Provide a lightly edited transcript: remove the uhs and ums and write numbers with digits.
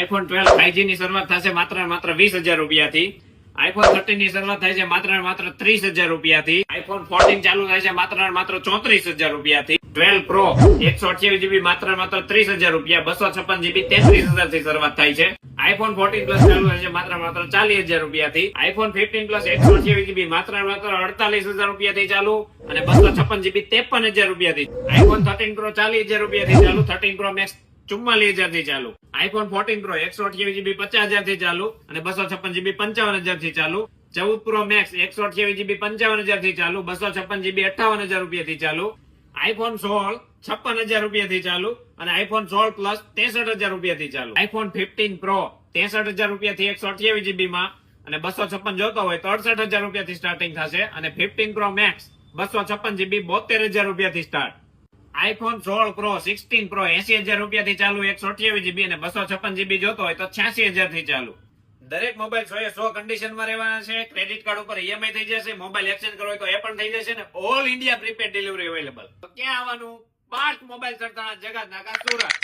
IPhone 12 5G ની શરૂઆત થશે માત્ર ને માત્ર 20,000 રૂપિયાથી. આઈફોન 13 ની શરૂઆત થાય છે માત્ર ને માત્ર 30,000 રૂપિયાથી. આઈફોન 14 ચાલુ થાય છે માત્ર ને માત્ર 34,000 રૂપિયાથી. 12 પ્રો 128GB માત્ર ને માત્ર 30,000 રૂપિયા. 256GB 33,000 થી શરૂઆત થાય છે. આઈફોન 14 પ્લસ ચાલુ થાય છે માત્ર ને માત્ર 40,000 રૂપિયાથી. આઈફોન 15 પ્લસ 128GB માત્ર ને માત્ર 48,000 રૂપિયાથી ચાલુ અને 256GB 53,000 રૂપિયાથી. આઈફોન 13 પ્રો 40,000 રૂપિયાથી ચાલુ. 13 પ્રો મેક્સ 44,000 થી ચાલુ. આઈફોન 14 પ્રો 128GB 50,000 થી ચાલુ અને 256GB 55,000 થી ચાલુ. 14 પ્રો મેક્સ 128GB 55,000 થી ચાલુ. 256GB 58,000 રૂપિયાથી ચાલુ. આઈફોન 16 56,000 રૂપિયાથી ચાલુ અને આઈફોન 16 પ્લસ 63,000 રૂપિયાથી ચાલુ. આઈફોન 15 પ્રો 63,000 રૂપિયાથી 128GB માં અને 256 જોતો હોય તો 68,000 રૂપિયાથી સ્ટાર્ટિંગ થશે અને 15 પ્રો મેક્સ 256GB 72,000 રૂપિયાથી સ્ટાર્ટ. આઈફોન 16 પ્રો 16 પ્રો 80,000 રૂપિયાથી ચાલુ 128GB અને 256GB જોતો હોય તો 86,000 થી ચાલુ. દરેક મોબાઈલ 100 કન્ડિશનમાં રહેવાના છે. ક્રેડિટ કાર્ડ ઉપર ઈએમઆઈ થઈ જશે. મોબાઈલ એક્સચેન્જ કરવો હોય તો એ પણ થઈ જશે ને all India prepaid delivery available. તો ક્યાં આવવાનું? પાર્થ મોબાઈલ સરથાણા, જગતનાકા, સુરત.